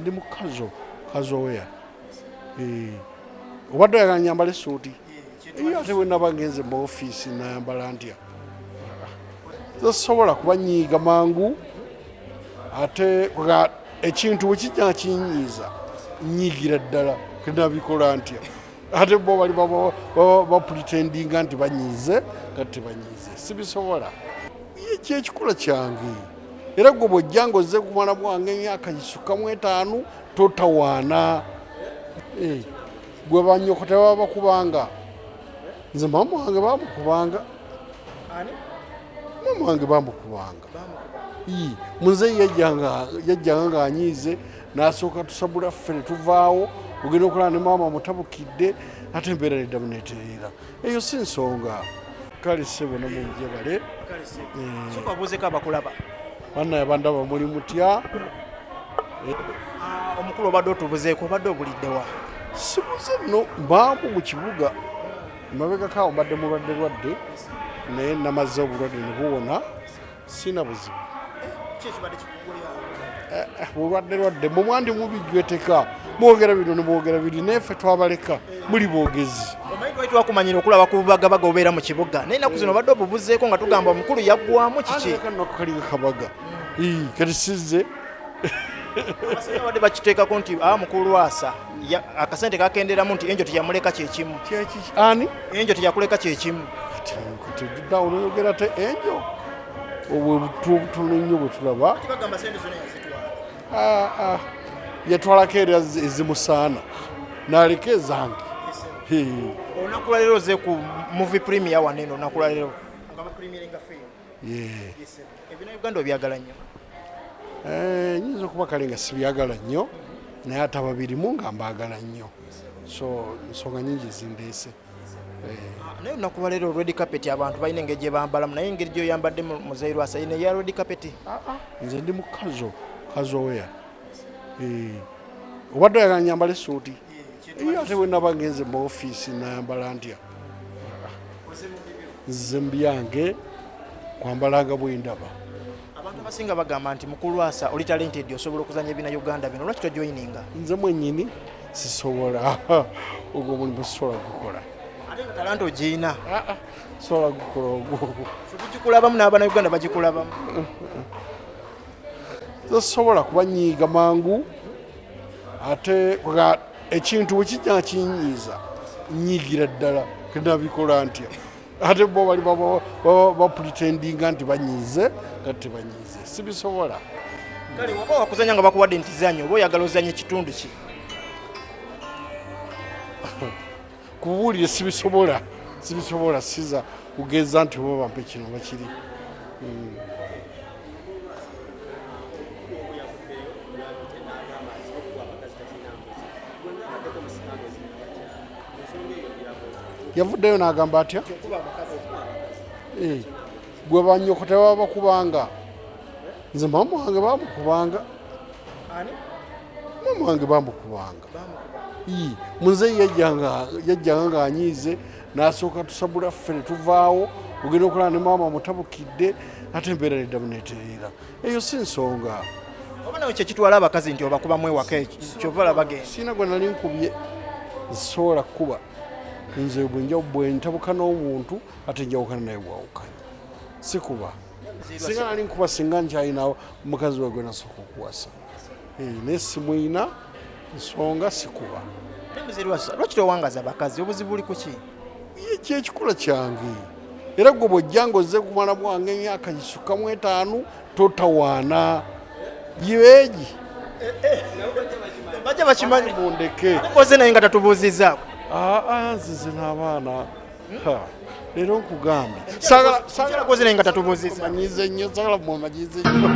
Ndi mukazo kazoya obadde oyagala nyambala essuuti ate bwe naba ngenze mu ofiisi nayambala ntya tosobola kubanyiiga mangu ate ekintu bwe kijja kinyiiza nyiigira ddala kenabikola ntya ate bo bali bapretendinga nti banyiize nga tebanyiize sibisobola kyekikola kyange era gwe bw'ojja ng'ozze kumala bwange emyaka gisukkamu 5 totawaana gwe banyoko tebaba bakubanga nze mama wange bamukubanga mama wange bamukubanga munze yajjanga ng'anyiize n'asooka tusabula ffe ne tuvaawo ogenda okulaba ne maama mutabukidde ate embeera neddamu neetereera eyo si nsonga kale ssebo nomujebale babuuzeko abakulaba bannaye bandaba muli mutya omukulu obadde otubuzeeko obadde obuliddewa sibuze nno mbaamu mu kibuga mabegakaawo mbadde mulwadde naye namaze obulwadde ne buwona sina buzibu bulwadde mumwandi mubijweteka mwogera bino ne mwogera biri neffe twabaleka muli boogezi omanyi twali twakumanyira okulaba ku bubagabaga obeera mu kibuga naye naku zino obadde obubuzeeko nga tugamba omukulu yaggwamu kiki kaliga kabaga kati sizze abasajja badde bakiteekako nti mukulu Lwasa akasente kakenderamu nti enjo teyamuleka kyekimu ani enjo teyakuleka kyekimu tiddawo noyogera te enjo obwebutubutono nnyo bwe tulaba yatwalako era ezimusaana n'aleka ezange olunaku lwa leero oze ku movie premier waneno olunaku lwa leero ebinauganda obyagala nnyo nyinza okuba kale nga sibyagala nnyo naye ate ababirimu nga mbaagala nnyo so nsonga nyingi zindeese naye olunaku lwa leero red carpet abantu balina engeri gye bambalamu naye engeri gyoyambadde muzeeyi Lwasa ine ya red carpet nze ndi mukazo kazoya obadde oyagala nyambala essuuti ate bwe naba ngenze mu ofiisi nayambala ntya nze mu byange kwambalanga bwendaba abantu abasinga bagamba nti mukulu Lwasa oli talented osobola okuzanya ebina Uganda bino lwaki tojoyininga nze mwennyini sisobola ogwo omulimu sisobola gukola ate nga talanta ogiina sobola gukola ogwo tugikulabamu n'abannayuganda bagikulabamu tosobola kubanyiiga mangu ate ekintu bwe kijja kinyiiza nyiigira ddala kenabikola ntya ate bo bali bapretendinga nti banyiize nga tebanyiize sibisobola kale waba wakuzanya nga bakuwadde ntizanyo oba oyagala ozanya ekitundu ki kubuulire sibisobola siza kugeza nti oba bampe kino bakiri yavuddeyo n'agamba atya gwe banyoko tebaba bakubanga nze mama wange bamukubanga mama wange bamukubanga munze yajjanga ng'anyiize n'asooka tusabula ffe ne tuvaawo ogenda okulaba ne maama mutabukidde ate embeera neddamu neetereera eyo si nsonga oba nawe kyekitwala abakazi nti obakubamu ewaka ekyo kyova olabagenda siina gwe nali nkubye nsobola kukuba nze bwe ntabuka n'omuntu ate njawukana naye bwawukanye sikuba singa nali nkuba singa nkyalina mukazi we gwe nasooka okuwasa naye simuyina nsonga sikuba lwaki towangaza abakazi obuzibu buli kuki kyekikola kyange era gwe bw'ojja ng'ozze kumala bwange emyaka gisukkamu 5 totawaana yibeegi bajja bakimanyi mundeke oze naye nga tatubuuzizaako nzize n'abaana leero nkugamba sagala koze naye nga tatubuuziza manyize nnyo sagala mwemanyize nnyo